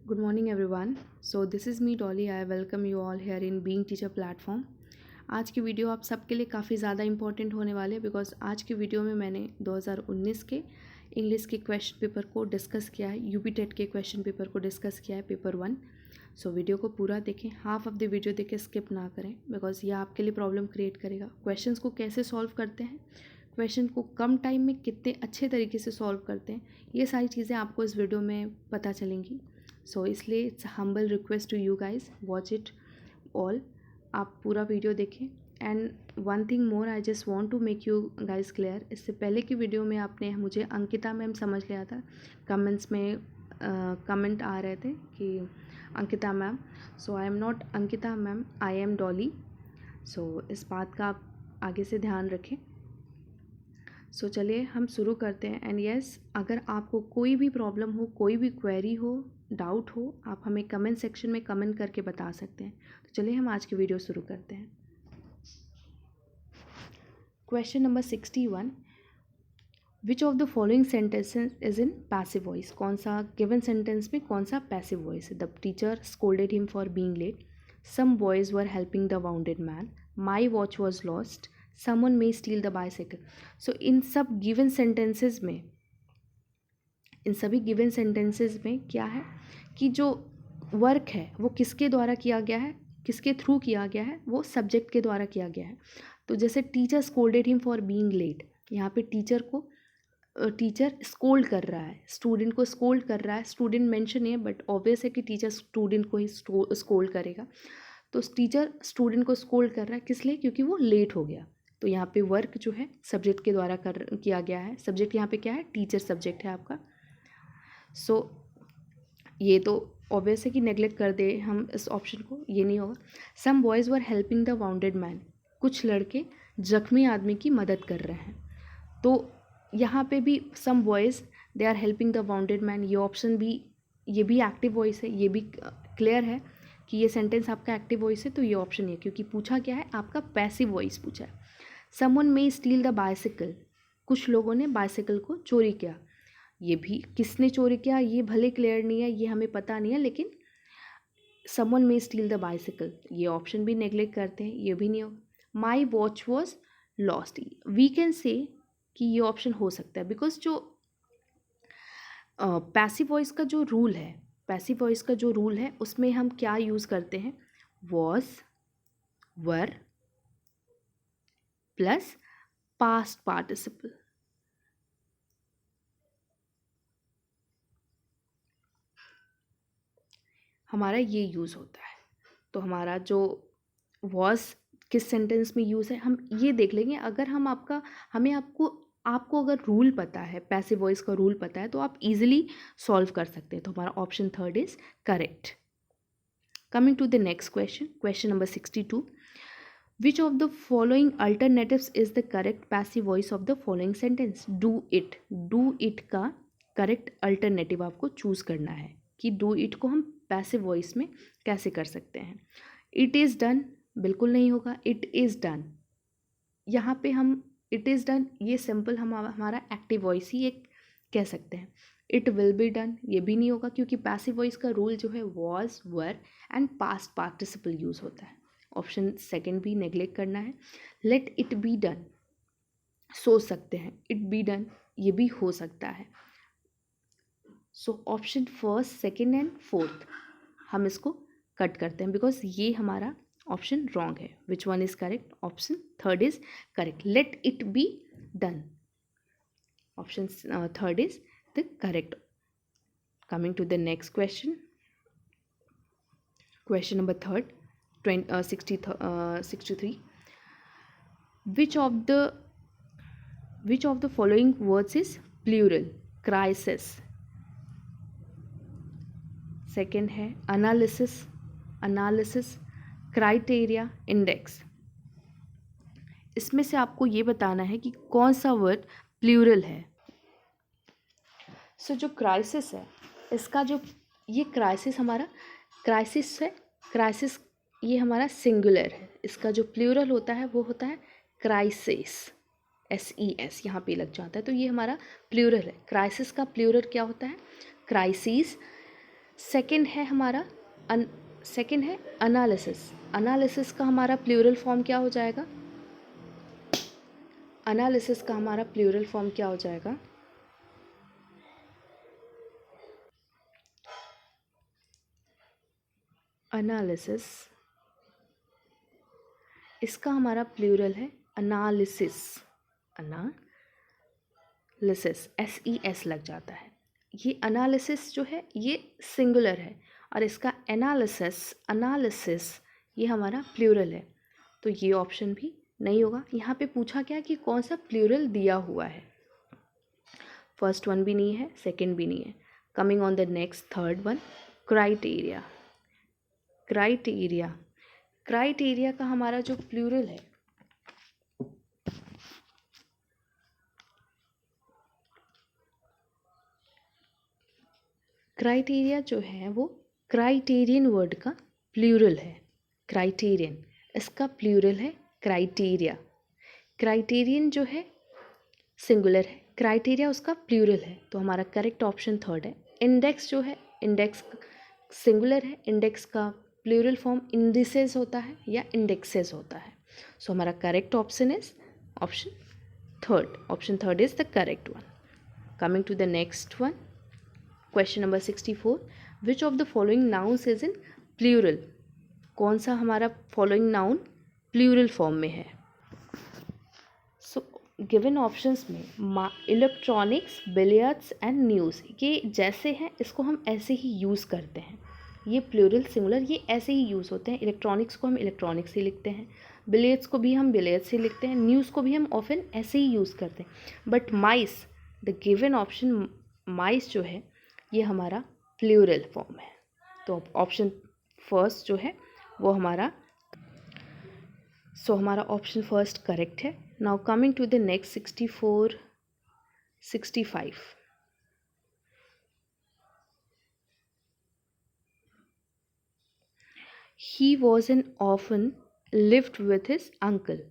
Good morning everyone. So this is me Dolly. I welcome you all here in Being Teacher platform. आज की video आप सबके लिए काफ़ी ज़्यादा इंपॉर्टेंट होने वाले हैं बिकॉज आज की वीडियो में मैंने 2019 के इंग्लिश के क्वेश्चन पेपर को डिस्कस किया है, यूपी टेट के क्वेश्चन पेपर को डिस्कस किया है, पेपर 1। सो वीडियो को पूरा देखें, हाफ ऑफ द वीडियो देखें, स्किप ना करें बिकॉज ये आपके लिए प्रॉब्लम क्रिएट करेगा। क्वेश्चंस को कैसे सॉल्व करते हैं, क्वेश्चन को कम टाइम में कितने अच्छे तरीके से सॉल्व करते हैं, ये सारी चीज़ें आपको इस वीडियो में पता चलेंगी। सो इसलिए it's humble request to you guys, watch it all, आप पूरा वीडियो देखें। And one thing more I just want to make you guys clear, इससे पहले की वीडियो में आपने मुझे अंकिता मैम समझ लिया था, कमेंट्स में कमेंट आ रहे थे कि Ankita ma'am. So I am not Ankita ma'am, I am Dolly. So इस बात का आप आगे से ध्यान रखें। सो चलिए हम शुरू करते हैं। एंड यस, अगर आपको कोई भी प्रॉब्लम हो, कोई भी क्वेरी हो, डाउट हो, आप हमें कमेंट सेक्शन में कमेंट करके बता सकते हैं। तो चलिए हम आज की वीडियो शुरू करते हैं। Question number 61, which of the following sentences is in passive voice. कौन सा गिवन सेंटेंस में कौन सा पैसिव वॉइस है। The teacher scolded him for being late, some boys were helping the wounded man, my watch was lost, someone may steal the bicycle. So इन सब given sentences में, इन सभी गिवन सेंटेंसेस में क्या है कि जो वर्क है वो किसके द्वारा किया गया है, किसके थ्रू किया गया है, वो सब्जेक्ट के द्वारा किया गया है। तो जैसे teacher scolded him for being late, यहाँ पे टीचर स्कोल्ड कर रहा है, स्टूडेंट को स्कोल्ड कर रहा है। स्टूडेंट मेंशन है बट ऑब्वियस है कि टीचर स्टूडेंट को ही स्कोल्ड करेगा। तो टीचर स्टूडेंट को स्कोल्ड कर रहा है किस लिए, क्योंकि वो लेट हो गया। तो यहाँ पे वर्क जो है सब्जेक्ट के द्वारा किया गया है। सब्जेक्ट यहाँ पे क्या है, टीचर सब्जेक्ट है आपका। सो ये तो ऑब्वियस है कि नेग्लेक्ट कर दे हम इस ऑप्शन को, ये नहीं होगा। Some boys were helping the wounded man, कुछ लड़के जख्मी आदमी की मदद कर रहे हैं। तो यहाँ पे भी some boys they are helping the wounded man, ये ऑप्शन भी, ये भी एक्टिव वॉइस है, ये भी क्लियर है कि ये सेंटेंस आपका एक्टिव वॉइस है। तो ये ऑप्शन है, क्योंकि पूछा क्या है आपका पैसिव वॉइस पूछा है। Someone may steal the bicycle, कुछ लोगों ने बाइसिकल को चोरी किया। ये भी किसने चोरी किया ये भले क्लियर नहीं है, ये हमें पता नहीं है, लेकिन someone may steal the bicycle, ये ऑप्शन भी नेग्लेक्ट करते हैं, ये भी नहीं होगा। My watch was lost, we can say कि ये ऑप्शन हो सकता है बिकॉज जो पैसिव वॉइस का जो रूल है, पैसिव वॉइस का जो रूल है उसमें हम क्या यूज़ करते हैं, was were plus past participle. हमारा ये यूज़ होता है। तो हमारा जो वॉज किस सेंटेंस में यूज़ है हम ये देख लेंगे। अगर हम आपको अगर रूल पता है, पैसिव वॉइस का रूल पता है, तो आप इजीली सॉल्व कर सकते हैं। तो हमारा option 3 is correct. Coming to the next question, question number 62, which of the following alternatives is the correct passive voice of the following sentence. Do it का करेक्ट अल्टरनेटिव आपको चूज करना है कि डू इट को हम passive voice में कैसे कर सकते हैं। इट इज़ डन बिल्कुल नहीं होगा, इट इज़ डन, यहाँ पे हम इट इज़ डन ये सिंपल हमारा एक्टिव वॉइस ही एक कह सकते हैं। इट विल बी डन ये भी नहीं होगा, क्योंकि पैसिव वॉइस का रूल जो है was were and past participle use होता है। ऑप्शन सेकंड भी नेग्लेक्ट करना है। लेट इट बी डन सोच सकते हैं, इट बी डन ये भी हो सकता है। So option first, second and fourth हम इसको कट करते हैं बिकॉज ये हमारा ऑप्शन रॉन्ग है। Which one is correct, option third is correct, let it be done, option third is the correct. Coming to the next question, question number third, 63, which of the following words is plural. Crisis, second है analysis, criteria, index. इसमें से आपको ये बताना है कि कौन सा वर्ड प्लूरल है। सो जो क्राइसिस है, इसका जो ये क्राइसिस हमारा क्राइसिस है, क्राइसिस ये हमारा सिंगुलर है। इसका जो प्लूरल होता है वो होता है क्राइसिस, SES यहाँ पे लग जाता है, तो ये हमारा प्लूरल है। क्राइसिस का प्लूरल क्या होता है, क्राइसिस। सेकंड है हमारा सेकंड है एनालिसिस। एनालिसिस का हमारा प्लूरल फॉर्म क्या हो जाएगा? एनालिसिस का हमारा प्लूरल फॉर्म क्या हो जाएगा? एनालिसिस, इसका हमारा प्लूरल है एनालिसिस। एनालिसिस, SES लग जाता है। ये एनालिसिस जो है ये सिंगुलर है और इसका एनालिसिस ये हमारा प्लूरल है, तो ये ऑप्शन भी नहीं होगा। यहाँ पे पूछा क्या कि कौन सा प्लूरल दिया हुआ है, फर्स्ट वन भी नहीं है, सेकंड भी नहीं है। Coming on the next third one, criteria. Criteria का हमारा जो प्लूरल है, क्राइटेरिया जो है वो क्राइटेरियन वर्ड का प्लूरल है। क्राइटेरियन, इसका प्लूरल है क्राइटेरिया। क्राइटेरियन जो है सिंगुलर है, क्राइटेरिया उसका प्लूरल है, तो हमारा करेक्ट ऑप्शन थर्ड है। इंडेक्स जो है, इंडेक्स सिंगुलर है, इंडेक्स का प्लूरल फॉर्म इंडिसेस होता है या इंडेक्सेस होता है। सो हमारा correct option is option third. Option third is the correct one. Coming to the next one, question number 64, which of the following nouns is in plural? कौन सा हमारा following noun plural form में है? So given options में electronics, billiards and news, ये जैसे हैं इसको हम ऐसे ही यूज़ करते हैं। ये प्लूरल सिंगुलर ये ऐसे ही यूज़ होते हैं। इलेक्ट्रॉनिक्स को हम इलेक्ट्रॉनिक्स ही लिखते हैं, बिलियर्ड्स को भी हम बिलियर्ड्स ही लिखते हैं, न्यूज़ को भी हम ऑफन ऐसे ही यूज़ करते हैं। But mice, the given option mice जो है ये हमारा प्लूरल फॉर्म है, तो ऑप्शन फर्स्ट जो है वो हमारा, सो हमारा ऑप्शन फर्स्ट करेक्ट है। Now coming to the next 64, 65। He was an orphan lived with his uncle.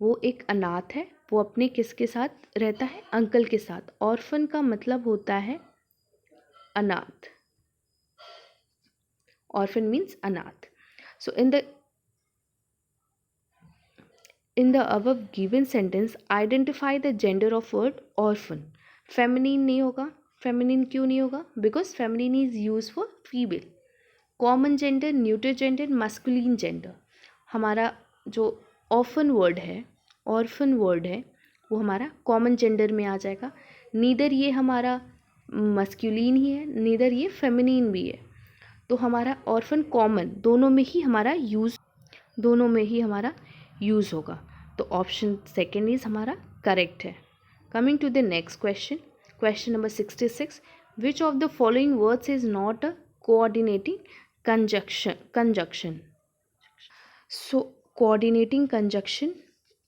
वो एक अनाथ है, वो अपने किसके साथ रहता है? अंकल के साथ। ऑर्फन का मतलब होता है अनाथ। ऑर्फन मीन्स अनाथ। सो in the above given sentence identify the gender of word orphan। feminine नहीं होगा। feminine क्यों नहीं होगा? because feminine is used for female। common gender, neuter gender, masculine gender। हमारा जो orphan word है वो हमारा common gender में आ जाएगा। नीदर ये हमारा masculine ही है, नीदर ये feminine भी है, तो हमारा orphan common दोनों में ही हमारा यूज़ होगा, तो ऑप्शन सेकेंड इज हमारा करेक्ट है। Coming to the next question, question number 66, which of the following words is not a coordinating conjunction. So coordinating conjunction,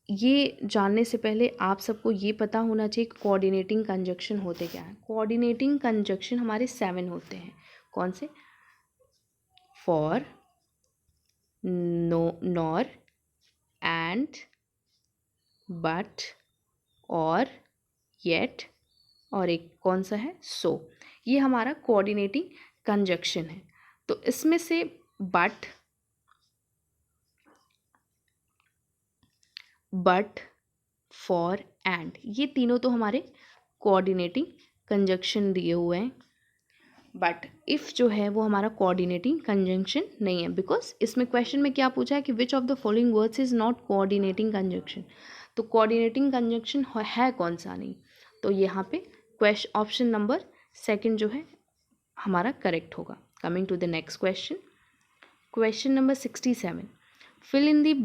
ये जानने से पहले आप सबको ये पता होना चाहिए कि कोऑर्डिनेटिंग कंजक्शन होते क्या हैं। कोऑर्डिनेटिंग कंजक्शन हमारे 7 होते हैं। कौन से? For, no, nor, and, but, or, yet, और एक कौन सा है? सो। ये हमारा कोऑर्डिनेटिंग कंजक्शन है। तो इसमें से बट, फॉर, एंड, ये तीनों तो हमारे कोऑर्डिनेटिंग कंजक्शन दिए हुए हैं। बट इफ़ जो है वो हमारा कोऑर्डिनेटिंग कंजंक्शन नहीं है, बिकॉज इसमें क्वेश्चन में क्या पूछा है कि विच of the following words is not coordinating conjunction. तो कोऑर्डिनेटिंग कंजंक्शन है कौन सा? नहीं, तो यहाँ पे क्वेश्चन ऑप्शन नंबर सेकंड जो है हमारा करेक्ट होगा। Coming to the next question, question number 67, fill in the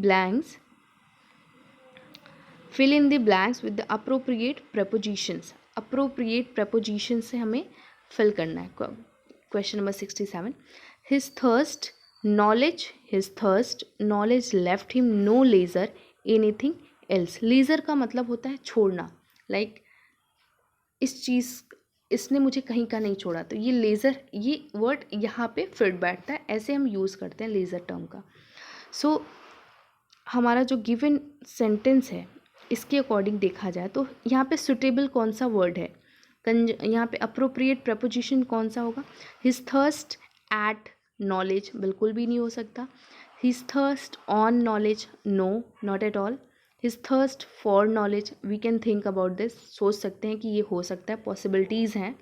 blanks with the appropriate prepositions. Appropriate preposition से हमें फिल करना है। Question number 67, his thirst knowledge left him no leisure anything else. Leisure का मतलब होता है छोड़ना, लाइक इस चीज़, इसने मुझे कहीं का नहीं छोड़ा, तो ये लेज़र, ये वर्ड यहाँ पे फिट बैठता है, ऐसे हम यूज़ करते हैं लेज़र टर्म का। सो हमारा जो गिवन सेंटेंस है इसके अकॉर्डिंग देखा जाए तो यहाँ पे सुटेबल कौन सा वर्ड है, यहाँ पे अप्रोप्रिएट प्रपोजिशन कौन सा होगा? हिज थर्स्ट at knowledge, बिल्कुल भी नहीं हो सकता. His thirst on knowledge, no, not at all. His thirst for knowledge, we can think about this, सोच सकते हैं कि ये हो सकता है, possibilities हैं.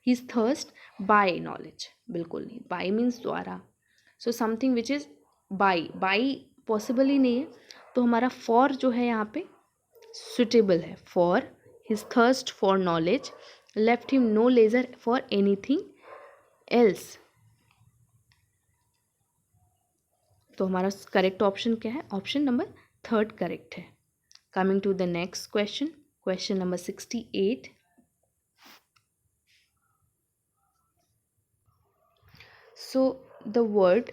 His thirst by knowledge, बिल्कुल नहीं. By means द्वारा, so something which is by possible ही नहीं है. तो हमारा for जो है यहाँ पे suitable है. For his thirst for knowledge left him no leisure for anything else. तो हमारा करेक्ट ऑप्शन क्या है? ऑप्शन नंबर थर्ड करेक्ट है. Coming to the next question, question number 68. So the word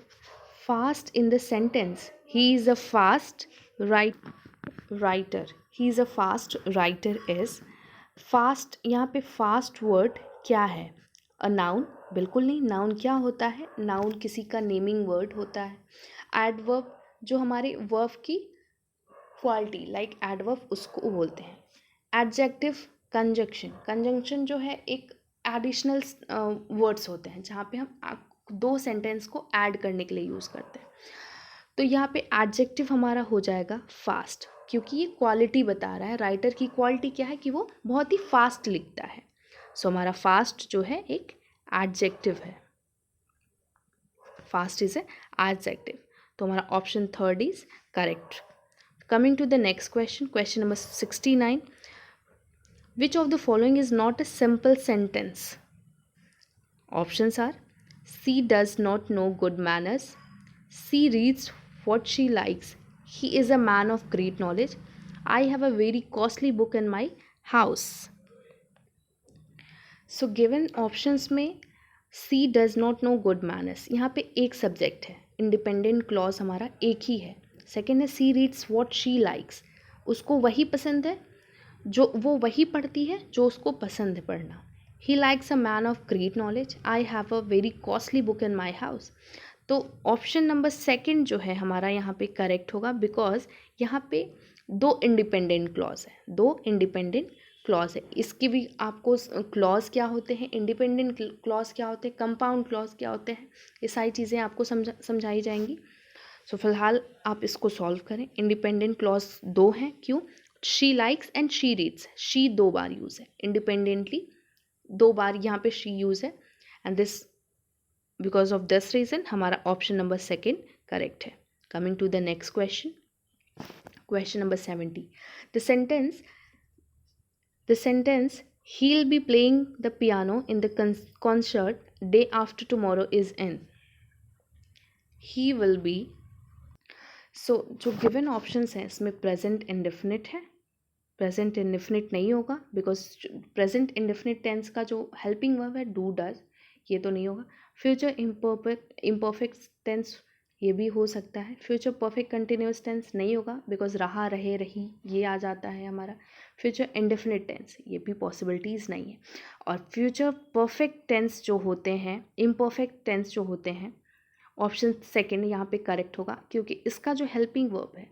fast in the sentence, he is a fast writer. He is a fast writer is fast. यहाँ पे fast word क्या है? A noun? बिल्कुल नहीं. Noun क्या होता है? Noun किसी का नेमिंग वर्ड होता है. एडवर्ब जो हमारे वर्ब की क्वालिटी, लाइक एडवर्ब, उसको बोलते हैं. एडजेक्टिव, कंजंक्शन जो है एक एडिशनल वर्ड्स होते हैं जहाँ पे हम दो सेंटेंस को ऐड करने के लिए यूज़ करते हैं. तो यहाँ पे एडजेक्टिव हमारा हो जाएगा फास्ट, क्योंकि ये क्वालिटी बता रहा है. राइटर की क्वालिटी क्या है कि वो बहुत ही फास्ट लिखता है. सो हमारा फास्ट जो है एक एडजेक्टिव है. Fast is a adjective. तो हमारा option third is correct. Coming to the next question, question number 69. Which of the following is not a simple sentence? Options are C does not know good manners. C reads what she likes. He is a man of great knowledge. I have a very costly book in my house. So given options में C does not know good manners, यहाँ पे एक subject है, independent clause हमारा एक ही है. Second है C reads what she likes. उसको वही पसंद है जो वो वही पढ़ती है जो उसको पसंद है पढ़ना. He likes a man of great knowledge. I have a very costly book in my house. तो ऑप्शन नंबर सेकंड जो है हमारा यहाँ पे करेक्ट होगा, बिकॉज यहाँ पे दो इंडिपेंडेंट क्लॉज है. दो इंडिपेंडेंट क्लॉज है. इसकी भी आपको क्लॉज क्या होते हैं, इंडिपेंडेंट क्लॉज क्या होते हैं, कंपाउंड क्लॉज क्या होते हैं, ये सारी चीज़ें आपको समझाई जाएंगी. सो फिलहाल आप इसको सॉल्व करें. इंडिपेंडेंट क्लॉज दो हैं. क्यों? She likes and she reads. She दो बार यूज़ है, इंडिपेंडेंटली दो बार यहाँ पे शी यूज़ है. And this because of this reason हमारा ऑप्शन नंबर सेकेंड करेक्ट है. Coming to the next question, question number 70. The sentence he will be playing the piano in the concert day after tomorrow is in. He will be. So जो given options हैं इसमें present indefinite है. Present indefinite नहीं होगा, because present indefinite tense का जो helping verb है do does, ये तो नहीं होगा. फ्यूचर इम्परफेक्ट टेंस ये भी हो सकता है. फ्यूचर परफेक्ट कंटिन्यूस टेंस नहीं होगा, बिकॉज रहा, रहे, रही ये आ जाता है हमारा. फ्यूचर इंडेफिनिट टेंस ये भी पॉसिबिलिटीज़ नहीं है. और फ्यूचर परफेक्ट टेंस जो होते हैं, इम्परफेक्ट टेंस जो होते हैं, ऑप्शन सेकेंड यहाँ पे करेक्ट होगा, क्योंकि इसका जो हेल्पिंग वर्ब है,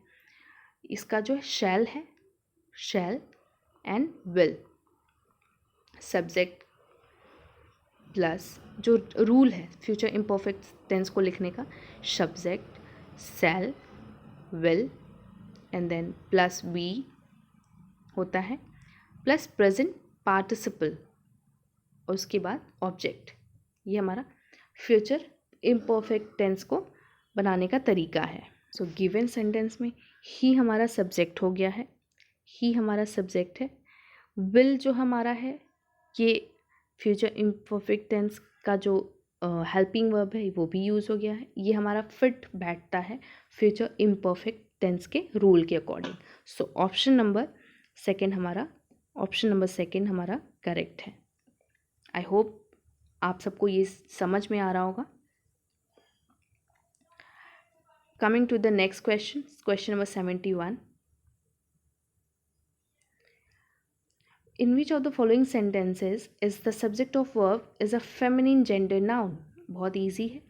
इसका जो शैल है, shall and will, subject plus जो रूल है फ्यूचर इम्परफेक्ट टेंस को लिखने का, subject, shall, will and then plus be होता है, प्लस प्रेजेंट पार्टिसिपल और उसके बाद ऑब्जेक्ट. ये हमारा फ्यूचर इम्परफेक्ट टेंस को बनाने का तरीका है. सो गिवन सेंटेंस में ही हमारा सब्जेक्ट हो गया है, ही हमारा सब्जेक्ट है. विल जो हमारा है ये फ्यूचर इम्परफेक्ट टेंस का जो हेल्पिंग वर्ब है वो भी यूज़ हो गया है. ये हमारा फिट बैठता है फ्यूचर इम्परफेक्ट टेंस के रूल के अकॉर्डिंग. सो ऑप्शन नंबर सेकेंड हमारा करेक्ट है. आई होप आप सबको ये समझ में आ रहा होगा. Coming to the next question, question number 71. In which of the following sentences is the subject of verb is a feminine gender noun? बहुत easy है.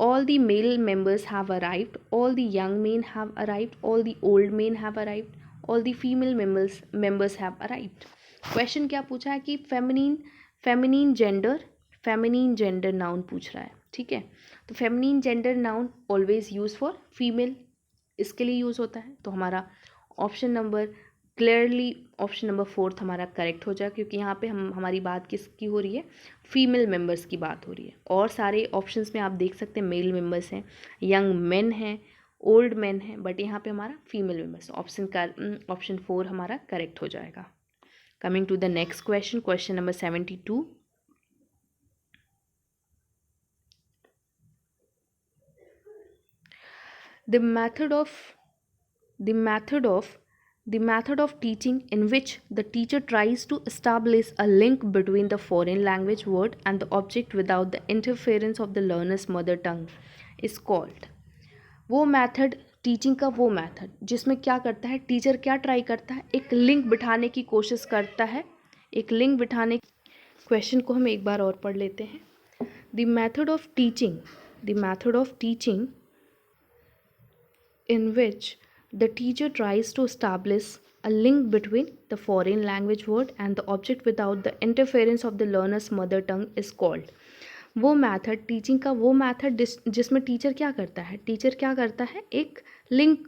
All the male members have arrived. All the young men have arrived. All the old men have arrived. All the female members have arrived. Question क्या पूछा है कि feminine gender, feminine gender noun पूछ रहा है, ठीक है। तो feminine gender noun always use for female, इसके लिए यूज़ होता है। तो हमारा option number clearly option number 4 हमारा करेक्ट हो जाएगा, क्योंकि यहाँ पे हमारी बात किसकी हो रही है, फीमेल मेंबर्स की बात हो रही है। और सारे ऑप्शंस में आप देख सकते हैं मेल मेंबर्स हैं, यंग मेन हैं, ओल्ड मैन है, बट यहाँ पे हमारा फीमेल मेंबर्स। ऑप्शन 4 हमारा करेक्ट हो जाएगा। Coming to the next question, question number 72। The method of teaching in which the teacher tries to establish a link between the foreign language word and the object without the interference of the learner's mother tongue is called। वो method, teaching का वो method जिसमें क्या करता है, teacher क्या try करता है, एक लिंक बिठाने की कोशिश करता है, एक लिंक बिठाने। क्वेश्चन को हम एक बार और पढ़ लेते हैं। The method of teaching in which the teacher tries to establish a link between the foreign language word and the object without the interference of the learner's mother tongue is called। वो method, teaching का वो method जिसमें teacher क्या करता है, एक link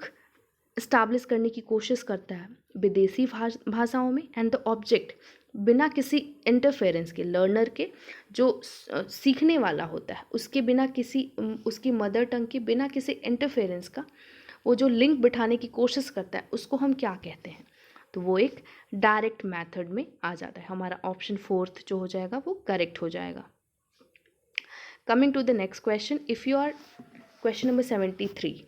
establish करने की कोशिश करता है विदेशी भाषाओं में, एंड द ऑब्जेक्ट बिना किसी इंटरफेरेंस के, लर्नर के जो सीखने वाला होता है उसके बिना, किसी उसकी मदर टंग के बिना किसी इंटरफेरेंस का वो जो लिंक बिठाने की कोशिश करता है उसको हम क्या कहते हैं। तो वो एक डायरेक्ट मेथड में आ जाता है। हमारा ऑप्शन 4 जो हो जाएगा वो करेक्ट हो जाएगा। Coming to the next question, if you are question number 73,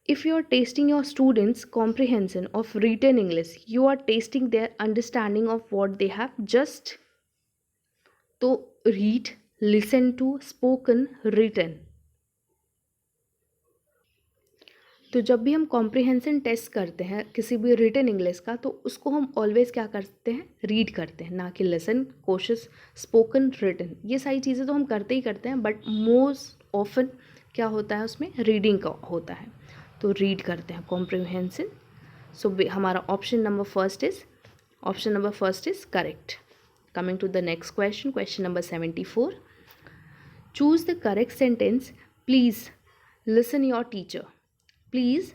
if you are testing your students comprehension of written English, you are testing their understanding of what they have just तो read, listen to, spoken, written। तो जब भी हम comprehension test करते हैं किसी भी written English का, तो उसको हम ऑलवेज क्या करते हैं, रीड करते हैं, ना कि लिसन, कोशिश, स्पोकन, रिटन। ये सारी चीज़ें तो हम करते ही करते हैं, बट मोस्ट ऑफन क्या होता है उसमें, रीडिंग का होता है। तो रीड करते हैं कॉम्प्रिहेंशन। सो हमारा option number first is correct. Coming to the next question, question number 74। Choose the correct sentence, please listen your teacher. Please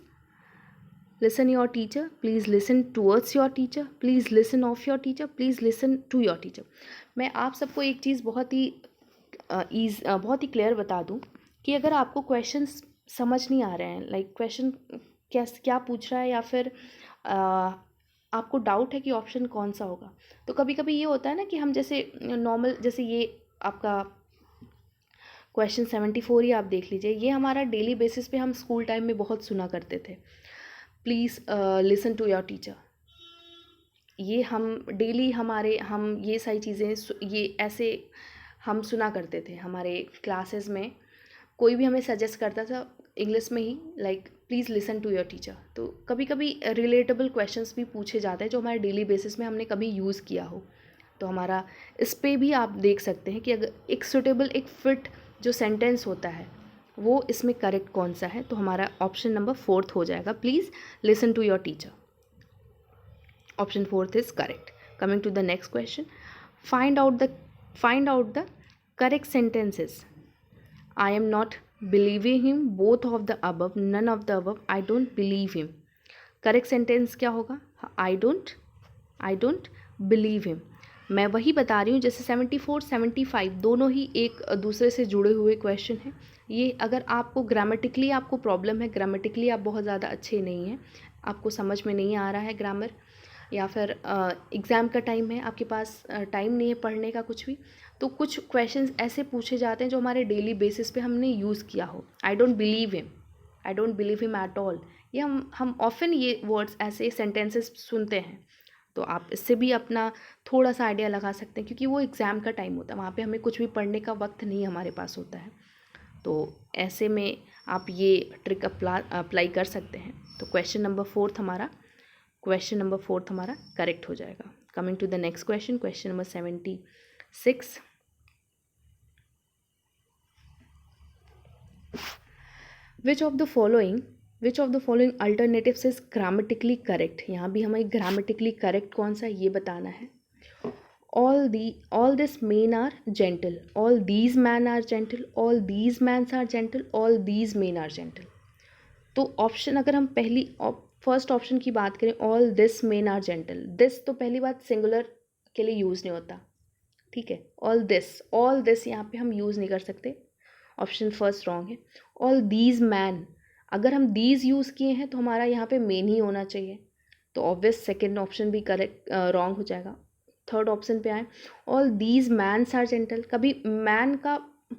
listen your teacher, please listen towards your teacher, please listen of your teacher, please listen to your teacher। मैं आप सबको एक चीज़ बहुत ही clear बता दूं कि अगर आपको क्वेश्चंस समझ नहीं आ रहे हैं, लाइक क्वेश्चन क्या पूछ रहा है, या फिर आपको डाउट है कि ऑप्शन कौन सा होगा, तो कभी कभी ये होता है ना कि हम जैसे नॉर्मल, जैसे ये आपका क्वेश्चन 74 ही आप देख लीजिए, ये हमारा डेली बेसिस पे हम स्कूल टाइम में बहुत सुना करते थे, please listen to your teacher. ये हम डेली हम ये सारी चीज़ें ये ऐसे हम सुना करते थे हमारे क्लासेस में। कोई भी हमें सजेस्ट करता था इंग्लिश में ही, like please listen to your teacher. तो कभी कभी रिलेटेबल क्वेश्चंस भी पूछे जाते हैं जो हमारे डेली बेसिस में हमने कभी यूज़ किया हो। तो हमारा इस पे भी आप देख सकते हैं कि अगर एक सुटेबल, एक फिट जो सेंटेंस होता है वो इसमें करेक्ट कौन सा है। तो हमारा ऑप्शन नंबर 4 हो जाएगा, please listen to your teacher. Option 4 is correct. Coming to the next question, find out the correct sentences. I am not believing him, both of the above, none of the above, I don't believe him. Correct sentence क्या होगा, आई don't believe him. मैं वही बता रही हूँ जैसे 74 75 दोनों ही एक दूसरे से जुड़े हुए क्वेश्चन हैं। ये अगर आपको ग्रामेटिकली आपको प्रॉब्लम है, ग्रामेटिकली आप बहुत ज़्यादा अच्छे नहीं हैं, आपको समझ में नहीं आ रहा है ग्रामर, या फिर एग्ज़ाम का टाइम है, आपके पास टाइम नहीं है पढ़ने का कुछ भी, तो कुछ क्वेश्चंस ऐसे पूछे जाते हैं जो हमारे डेली बेसिस पे हमने यूज़ किया हो। आई don't believe him at all, ये हम ऑफन ये वर्ड्स, ऐसे सेंटेंसेस सुनते हैं। तो आप इससे भी अपना थोड़ा सा आइडिया लगा सकते हैं, क्योंकि वो एग्ज़ाम का टाइम होता है, वहाँ पे हमें कुछ भी पढ़ने का वक्त नहीं हमारे पास होता है। तो ऐसे में आप ये ट्रिक अप्लाई कर सकते हैं। तो क्वेश्चन नंबर 4 हमारा करेक्ट हो जाएगा। Coming to the next question, question number 76। Which of the following alternatives is grammatically correct. यहाँ भी हमें ग्रामेटिकली करेक्ट कौन सा ये बताना है। all this men are gentle, all these men are gentle, all these men are gentle, all these men are gentle. तो option अगर हम फर्स्ट ऑप्शन की बात करें, all this men are gentle, this तो पहली बात सिंगुलर के लिए यूज़ नहीं होता, ठीक है. ऑल दिस यहाँ पे हम यूज़ नहीं कर सकते, ऑप्शन फर्स्ट रॉन्ग है. ऑल दीज मैन, अगर हम दीज यूज़ किए हैं तो हमारा यहाँ पे मेन ही होना चाहिए, तो ऑब्वियस सेकेंड ऑप्शन भी करेक्ट रॉन्ग हो जाएगा. थर्ड ऑप्शन पे आए, all these mans are gentle, कभी मैन का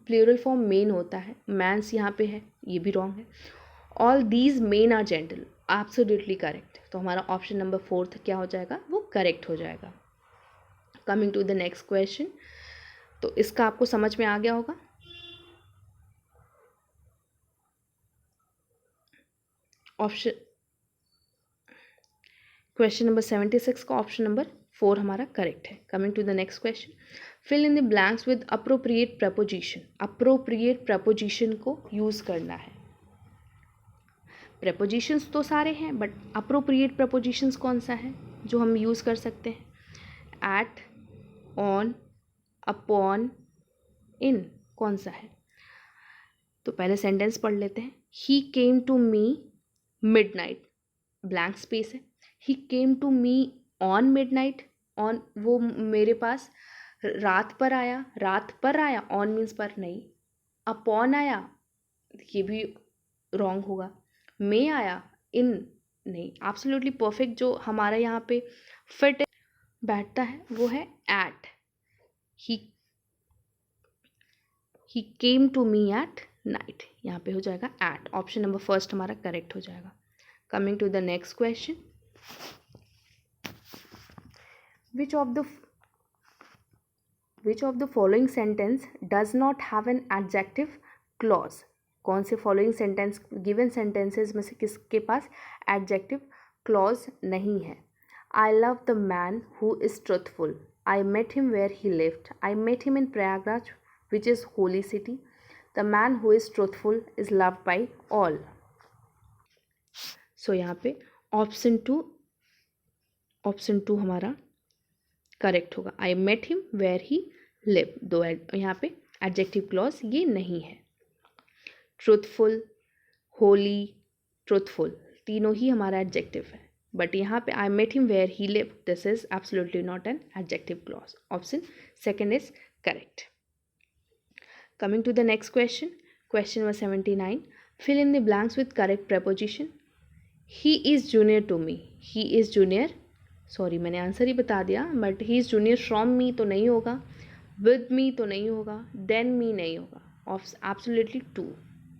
प्लूरल फॉर्म मेन होता है, मैन्स यहाँ पे है, ये भी रॉन्ग है. All these men are gentle, absolutely correct, तो हमारा ऑप्शन नंबर फोर्थ क्या हो जाएगा, वो करेक्ट हो जाएगा. Coming to the next question, तो इसका आपको समझ में आ गया होगा. ऑप्शन क्वेश्चन नंबर 76 का ऑप्शन नंबर 4 हमारा करेक्ट है. Coming to the next question, fill in the blanks with appropriate preposition. Appropriate preposition को यूज़ करना है. प्रपोजिशंस तो सारे हैं, बट अप्रोप्रिएट प्रपोजिशंस कौन सा है जो हम यूज़ कर सकते हैं. एट, ऑन, अपॉन, इन, कौन सा है. तो पहले सेंटेंस पढ़ लेते हैं. He came to me midnight, blank space है. He came to me on midnight, on वो मेरे पास रात पर आया, ऑन मीन्स पर नहीं. अपॉन आया, ये भी रॉन्ग होगा. में आया, इन नहीं. एब्सोल्युटली परफेक्ट जो हमारा यहाँ पे फिट बैठता है वो है at. He came to me at night, यहाँ पे हो जाएगा एट. ऑप्शन नंबर फर्स्ट हमारा करेक्ट हो जाएगा. Coming to the next question, which of the following sentence does not have an adjective clause. कौन से फॉलोइंग सेंटेंस, गिवन सेंटेंसेस में से किसके पास एडजेक्टिव क्लॉज नहीं है. I love the man who is truthful, I met him where he lived, I met him in Prayagraj which is holy city, the man who is truthful is loved by all. So यहाँ पे option two हमारा correct होगा. I met him where he live, दो यहाँ पे adjective clause ये नहीं है. ट्रुथफुल, होली, ट्रुथफुल तीनों ही हमारा एडजेक्टिव है, बट यहाँ पे I met him where he live, this is absolutely not an adjective clause. Option second is correct. Coming to the next question, question number 79, fill in the blanks with correct preposition. He is junior to me, he is junior, sorry मैंने answer ही बता दिया, but he is junior from me तो नहीं होगा, with me तो नहीं होगा, देन मी नहीं होगा. एब्सोल्युटली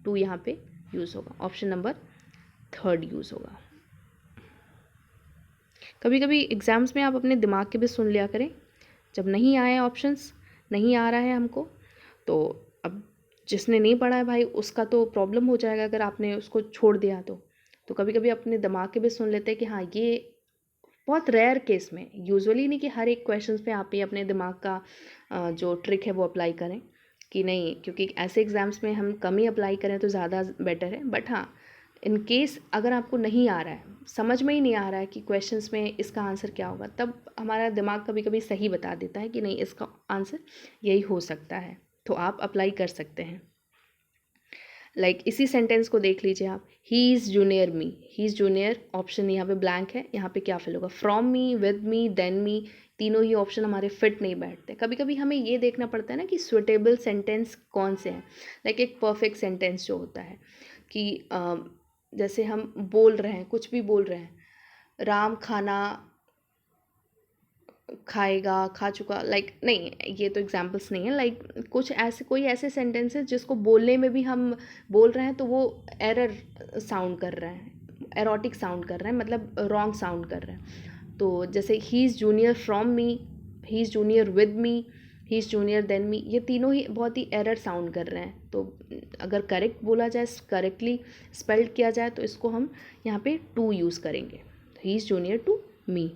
टू यहाँ पे यूज़ होगा. ऑप्शन नंबर थर्ड यूज़ होगा. कभी कभी एग्ज़ाम्स में आप अपने दिमाग के भी सुन लिया करें. जब नहीं आए ऑप्शंस, नहीं आ रहा है हमको, तो अब जिसने नहीं पढ़ा है भाई उसका तो प्रॉब्लम हो जाएगा अगर आपने उसको छोड़ दिया तो कभी कभी अपने दिमाग के भी सुन लेते हैं कि हाँ ये बहुत रेयर केस में, यूजुअली नहीं कि हर एक क्वेश्चन पे आप ही अपने दिमाग का जो ट्रिक है वो अप्लाई करें कि नहीं, क्योंकि ऐसे एग्ज़ाम्स में हम कम ही अप्लाई करें तो ज़्यादा बेटर है. बट हाँ, इन केस अगर आपको नहीं आ रहा है, समझ में ही नहीं आ रहा है कि क्वेश्चंस में इसका आंसर क्या होगा, तब हमारा दिमाग कभी कभी सही बता देता है कि नहीं इसका आंसर यही हो सकता है, तो आप अप्लाई कर सकते हैं. लाइक इसी सेंटेंस को देख लीजिए आप, ही is junior me, he is junior, option यहाँ पे ब्लैंक है, यहाँ पे क्या फिल होगा, from me, with me, than me, तीनों ही ऑप्शन हमारे फिट नहीं बैठते. कभी कभी हमें ये देखना पड़ता है ना कि सुटेबल सेंटेंस कौन से हैं. लाइक एक परफेक्ट सेंटेंस जो होता है कि जैसे हम बोल रहे हैं, कुछ भी बोल रहे हैं, राम खाना खाएगा, खा चुका, लाइक नहीं, ये तो एग्जाम्पल्स नहीं है. लाइक कुछ ऐसे, कोई ऐसे सेंटेंसेस जिसको बोलने में भी हम बोल रहे हैं तो वो एरर साउंड कर रहे हैं, एरोटिक साउंड कर रहे हैं, मतलब रॉन्ग साउंड कर रहे हैं. तो जैसे ही is junior from me, he is junior with me, he is junior than me, ये तीनों ही बहुत ही एरर साउंड कर रहे हैं. तो अगर करेक्ट बोला जाए, करेक्टली स्पेल्ड किया जाए, तो इसको हम यहाँ पे टू यूज़ करेंगे. He is junior to me.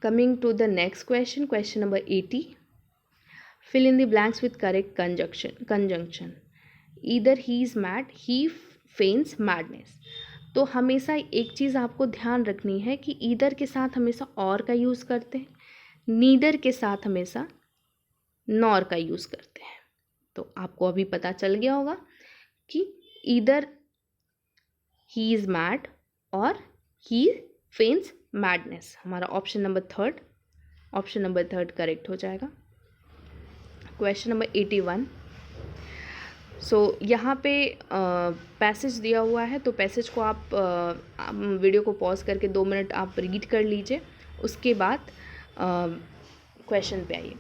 Coming to the next question, question number 80. Fill in the blanks with correct conjunction. Either he is mad, he feigns madness. तो हमेशा एक चीज़ आपको ध्यान रखनी है कि ईदर के साथ हमेशा और का यूज़ करते हैं, नीदर के साथ हमेशा नॉर का यूज़ करते हैं। तो आपको अभी पता चल गया होगा कि ईदर ही इज़ मैड और ही फेंस मैडनेस। हमारा ऑप्शन नंबर थर्ड करेक्ट हो जाएगा। Question number 81। यहाँ पे पैसेज दिया हुआ है, तो पैसेज को आप वीडियो को पॉज करके 2 मिनट आप रीड कर लीजिए, उसके बाद क्वेश्चन पे आइए।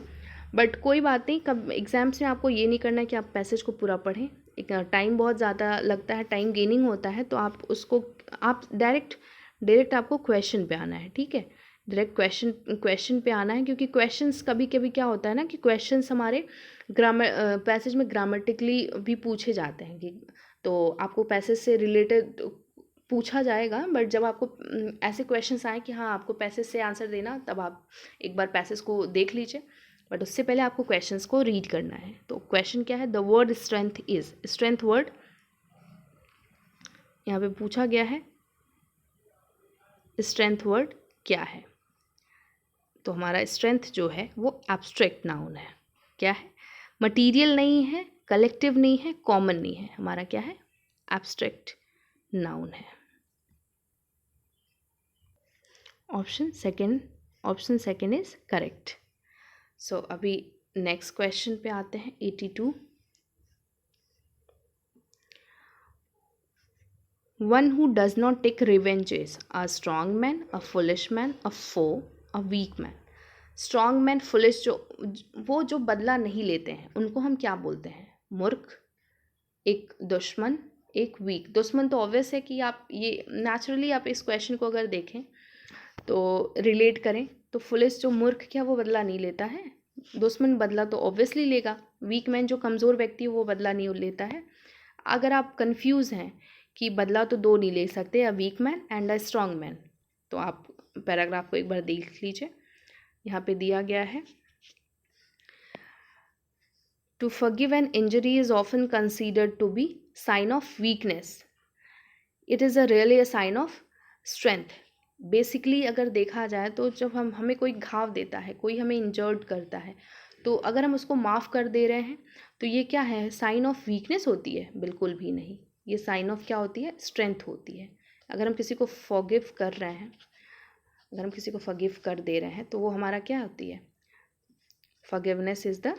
बट कोई बात नहीं, कब एग्ज़ाम्स में आपको ये नहीं करना है कि आप पैसेज को पूरा पढ़ें, एक टाइम बहुत ज़्यादा लगता है, टाइम गेनिंग होता है, तो आप उसको डायरेक्ट आपको क्वेश्चन पे आना है, ठीक है। डायरेक्ट क्वेश्चन पे आना है, क्योंकि क्वेश्चंस कभी कभी क्या होता है ना कि क्वेश्चंस हमारे पैसेज में ग्रामेटिकली भी पूछे जाते हैं कि तो आपको पैसेज से रिलेटेड पूछा जाएगा, बट जब आपको ऐसे क्वेश्चंस आए कि हाँ आपको पैसेज से आंसर देना, तब आप एक बार पैसेज को देख लीजिए, बट उससे पहले आपको क्वेश्चंस को रीड करना है। तो क्वेश्चन क्या है, the word strength is, strength word यहाँ पे पूछा गया है, स्ट्रेंथ वर्ड क्या है। तो हमारा स्ट्रेंथ जो है वो एब्स्ट्रैक्ट नाउन है। क्या है, मटीरियल नहीं है, कलेक्टिव नहीं है, कॉमन नहीं है, हमारा क्या है, एब्स्ट्रैक्ट नाउन है। Option second is correct. So अभी नेक्स्ट क्वेश्चन पे आते हैं, 82। One who does not take revenge is a strong man, a foolish man, a foe, a weak man. Strong man, foolish, जो बदला नहीं लेते हैं, उनको हम क्या बोलते हैं, मूर्ख, एक दुश्मन, एक वीक। दुश्मन तो ऑब्वियस है कि आप ये नेचुरली आप इस क्वेश्चन को अगर देखें तो रिलेट करें, तो फुलिश जो मूर्ख क्या वो बदला नहीं लेता है, दुश्मन बदला तो ऑब्वियसली लेगा। वीक मैन जो कमज़ोर व्यक्ति है वो बदला नहीं लेता है। अगर आप कंफ्यूज हैं कि बदला तो दो नहीं ले सकते, a weak man and a strong man, तो आप पैराग्राफ को एक बार देख लीजिए। यहाँ पे दिया गया है, to forgive an injury is often considered to be sign of weakness, it is really a sign of strength. Basically अगर देखा जाए तो जब हमें कोई घाव देता है, कोई हमें इंजर्ड करता है, तो अगर हम उसको माफ़ कर दे रहे हैं तो ये क्या है, साइन ऑफ वीकनेस होती है? बिल्कुल भी नहीं, ये साइन ऑफ क्या होती है, स्ट्रेंथ होती है। अगर हम किसी को फॉरगिव कर रहे हैं, अगर हम किसी को फॉरगिव कर दे रहे हैं, तो वो हमारा क्या होती है, forgiveness is the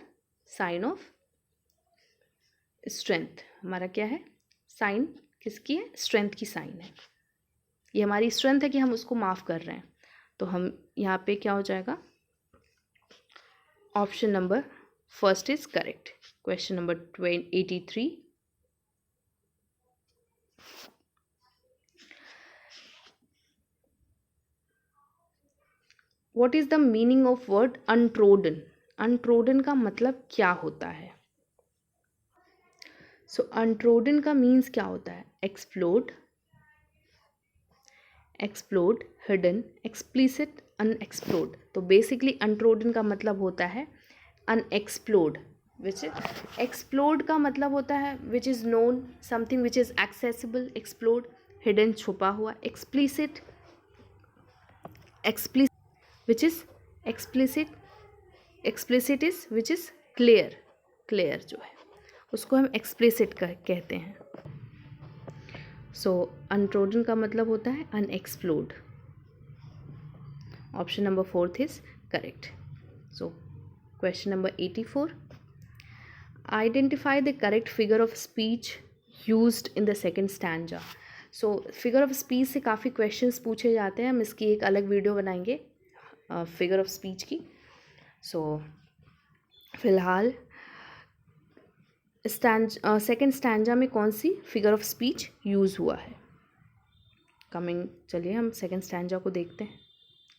sign of strength. हमारा क्या है, साइन किसकी है, स्ट्रेंथ की साइन है। ये हमारी स्ट्रेंथ है कि हम उसको माफ़ कर रहे हैं। तो हम यहाँ पे क्या हो जाएगा, option number first is correct. Question number 83। What is the meaning of word untrodden? Untrodden का मतलब क्या होता है? सो अनट्रोडन का मीन्स क्या होता है, एक्सप्लोड, हिडन, एक्सप्लिसिट, अनएक्सप्लोर्ड। तो बेसिकली अनट्रोडन का मतलब होता है अनएक्सप्लोर्ड, विच इज एक्सप्लोर्ड का मतलब होता है which is known, something which is accessible, explored, hidden छुपा हुआ, explicit which is explicit is which is clear जो है उसको हम एक्सप्लिसिट कहते हैं। सो अनट्रोडन का मतलब होता है unexplored. Option number 4 is correct. So question number 84, identify the correct figure of speech used in the second stanza. So figure of speech से काफ़ी क्वेश्चंस पूछे जाते हैं, हम इसकी एक अलग वीडियो बनाएंगे फिगर ऑफ स्पीच की। सो फिलहाल सेकेंड स्टैंजा में कौन सी फिगर ऑफ स्पीच यूज़ हुआ है, चलिए हम सेकेंड स्टैंजा को देखते हैं।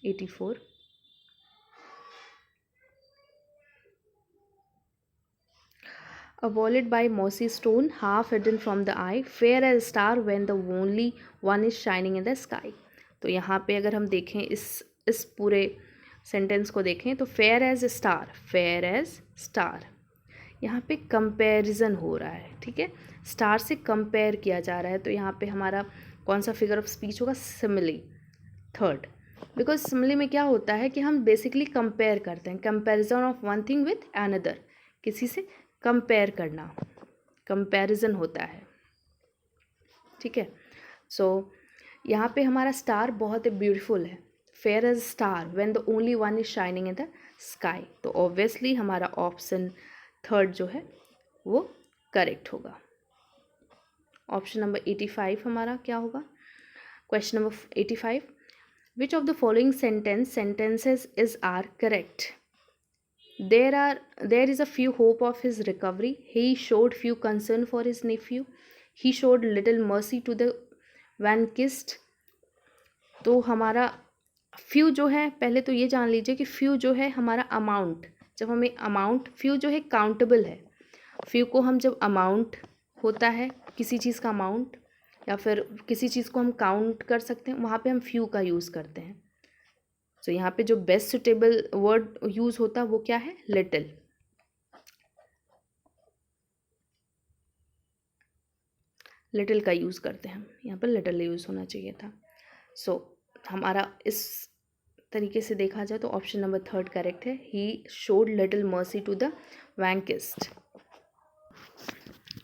84, a wallet by mossy stone, half hidden from the eye, fair as a star when the only one is shining in the sky। तो यहाँ पे अगर हम देखें इस पूरे सेंटेंस को देखें तो फेयर एज स्टार, यहाँ पे कंपैरिजन हो रहा है, ठीक है, स्टार से कंपेयर किया जा रहा है। तो यहाँ पे हमारा कौन सा फिगर ऑफ स्पीच होगा, सिमिली। थर्ड, बिकॉज सिमिली में क्या होता है कि हम बेसिकली कंपेयर करते हैं, comparison of one thing with another, किसी से कंपेयर करना, कंपैरिजन होता है, ठीक है। सो यहाँ पे हमारा स्टार बहुत ही ब्यूटीफुल है, fair as star when the only one is shining in the sky, तो ऑब्वियसली हमारा ऑप्शन थर्ड जो है वो करेक्ट होगा। ऑप्शन नंबर 85 हमारा क्या होगा? Question number 85, which of the following sentences is are correct? There is a few hope of his recovery. He showed few concern for his nephew. He showed little mercy to the vanquished. तो हमारा few जो है, पहले तो ये जान लीजिए कि फ्यू जो है हमारा अमाउंट, जब हमें अमाउंट, फ्यू जो है काउंटेबल है, फ्यू को हम जब अमाउंट होता है किसी चीज़ का अमाउंट या फिर किसी चीज़ को हम काउंट कर सकते हैं, वहाँ पे हम फ्यू का यूज़ करते हैं। सो यहाँ पे जो बेस्ट सुटेबल वर्ड यूज़ होता है वो क्या है? लिटिल। लिटिल का यूज़ करते हैं हम, यहाँ पर लिटिल यूज़ होना चाहिए था। सो हमारा इस तरीके से देखा जाए तो ऑप्शन नंबर थर्ड करेक्ट है, he showed little mercy to the vanquished.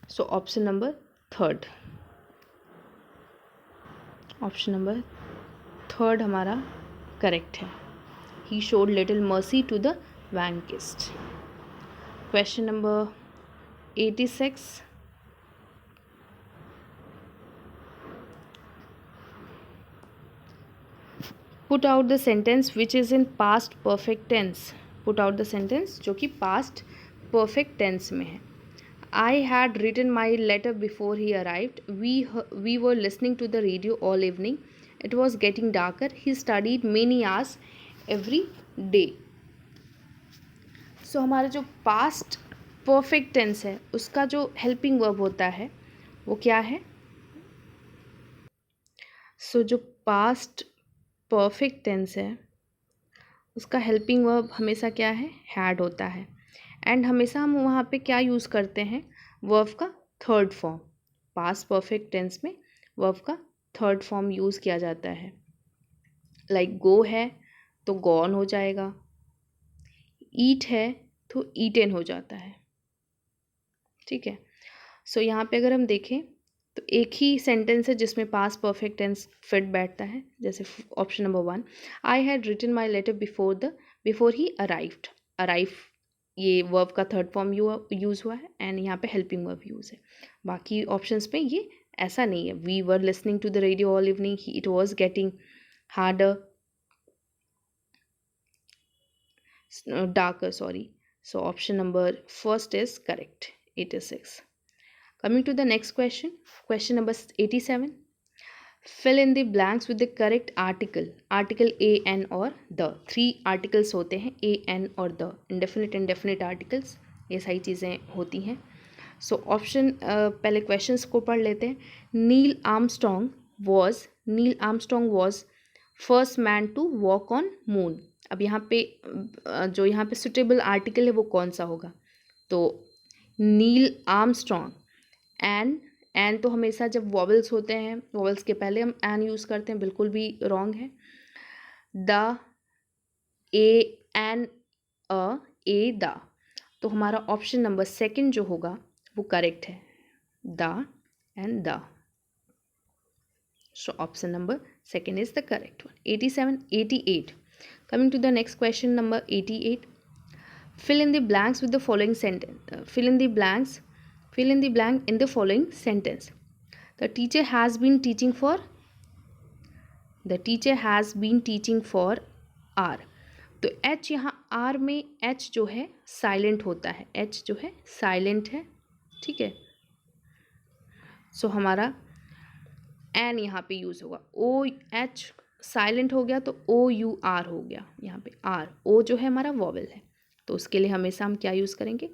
So option number third, option number third हमारा करेक्ट है, he showed little mercy to the vanquished. Question number 86, put out the sentence which is in past perfect tense. Put out the sentence जो कि past perfect tense में है। I had written my letter before he arrived, we were listening to the radio all evening, it was getting darker, he studied many hours every day. So हमारा जो past perfect tense है उसका जो helping verb होता है वो क्या है? सो जो पास्ट परफेक्ट टेंस है उसका हेल्पिंग वर्ब हमेशा क्या है? हैड होता है। एंड हमेशा हम वहाँ पे क्या यूज़ करते हैं? वर्ब का third form. Past perfect tense में वर्ब का थर्ड फॉर्म यूज़ किया जाता है। लाइक गो है तो गॉन हो जाएगा, ईट है तो ईटेन हो जाता है, ठीक है। सो यहाँ पे अगर हम देखें तो एक ही सेंटेंस है जिसमें पास्ट परफेक्ट टेंस फिट बैठता है, जैसे option number 1, I had written my letter before he arrived. Arrive ये वर्ब का थर्ड फॉर्म यूज़ हुआ है एंड यहाँ पे हेल्पिंग वर्ब यूज़ है। बाकी ऑप्शंस में ये ऐसा नहीं है। We were listening to the radio all evening, it was getting harder darker, sorry. So option number first is correct, 86. Coming to the next question, question number 87, fill in the blanks with the correct article, article a, n और the। 3 articles होते हैं, a, n और the, indefinite and definite articles, ये सारी चीज़ें होती हैं। So option पहले क्वेश्चंस को पढ़ लेते हैं। Neil Armstrong was first man to walk on moon. अब यहाँ पे जो यहाँ पे सुटेबल आर्टिकल है वो कौन सा होगा? तो नील आर्मस्ट्रॉन्ग, एन तो हमेशा जब वॉवल्स होते हैं, वॉवल्स के पहले हम एन यूज़ करते हैं, बिल्कुल भी रॉन्ग है। The, a, an, a, the, तो हमारा ऑप्शन नंबर सेकंड जो होगा वो करेक्ट है, the end the. So option number second is the correct one. 87, 88, coming to the next question number 88, fill in the blanks with the following sentence, fill in the blank in the following sentence. The teacher has been teaching for R। तो H यहाँ R में H जो है silent होता है, H जो है silent है, ठीक है। सो हमारा एन यहाँ पे यूज़ होगा, ओ एच साइलेंट हो गया तो ओ यू आर हो गया, यहाँ पे आर, ओ जो है हमारा वॉवल है, तो उसके लिए हमेशा हम क्या यूज़ करेंगे?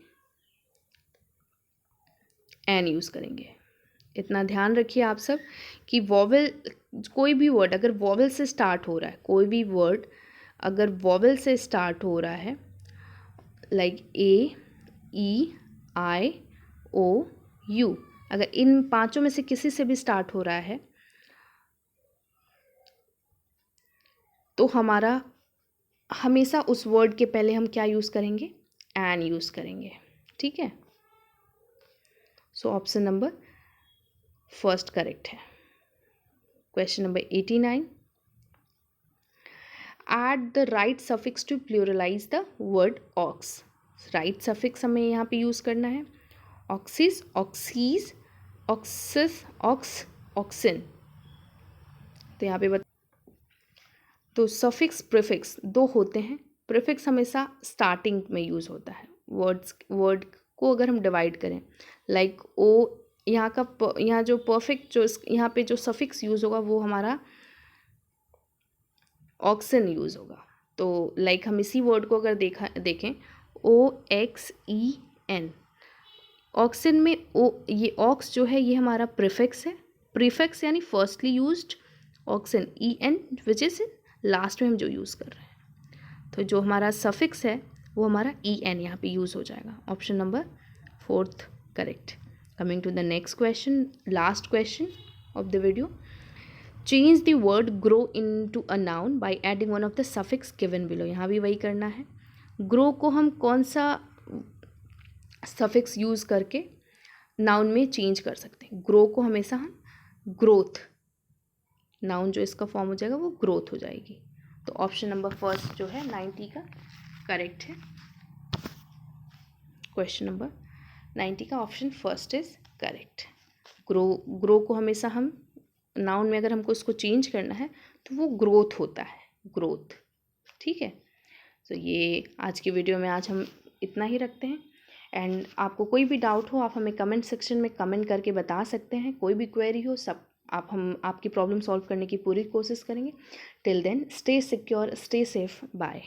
एन यूज़ करेंगे। इतना ध्यान रखिए आप सब कि वॉवल, कोई भी वर्ड अगर वॉवल से स्टार्ट हो रहा है, कोई भी वर्ड अगर वॉवल से स्टार्ट हो रहा है, like a, E, I, O, you, अगर इन पांचों में से किसी से भी स्टार्ट हो रहा है तो हमारा हमेशा उस वर्ड के पहले हम क्या यूज़ करेंगे, एन यूज़ करेंगे, ठीक है। So option number first correct है। Question number 89, add the right suffix to pluralize the word ox. Right suffix हमें यहाँ पे यूज़ करना है, oxes, oxies, oxes, ox, oxen. तो यहाँ पे तो सफिक्स प्रीफिक्स दो होते हैं। प्रीफिक्स हमेशा स्टार्टिंग में यूज़ होता है। वर्ड को अगर हम डिवाइड करें, लाइक ओ, यहाँ जो परफेक्ट जो यहाँ पे जो सफिक्स यूज़ होगा वो हमारा ऑक्सिन यूज़ होगा। तो लाइक हम इसी वर्ड को अगर देखें OXEN, ऑक्सिन में ये ऑक्स जो है ये हमारा प्रीफिक्स है। प्रीफिक्स यानी firstly used, auxin EN which is last में हम जो यूज़ कर रहे हैं। तो जो हमारा सफिक्स है वो हमारा EN यहाँ पे यूज़ हो जाएगा। Option number fourth correct. Coming to the next question, last question of the video, change the word grow into a noun by adding one of the suffix given below. यहाँ भी वही करना है। ग्रो को हम कौन सा suffix use करके नाउन में चेंज कर सकते हैं। ग्रो को हमेशा हम ग्रोथ, नाउन जो इसका फॉर्म हो जाएगा वो ग्रोथ हो जाएगी। तो ऑप्शन नंबर फर्स्ट जो है 90 का करेक्ट है। क्वेश्चन नंबर 90 का option first is correct. Grow को हमेशा हम नाउन में अगर हमको इसको चेंज करना है तो वो ग्रोथ होता है, ग्रोथ, ठीक है। तो ये आज की वीडियो में आज हम इतना ही रखते हैं। एंड आपको कोई भी डाउट हो आप हमें कमेंट सेक्शन में कमेंट करके बता सकते हैं। कोई भी क्वेरी हो सब हम आपकी प्रॉब्लम सॉल्व करने की पूरी कोशिश करेंगे। Till then stay secure, stay safe, bye.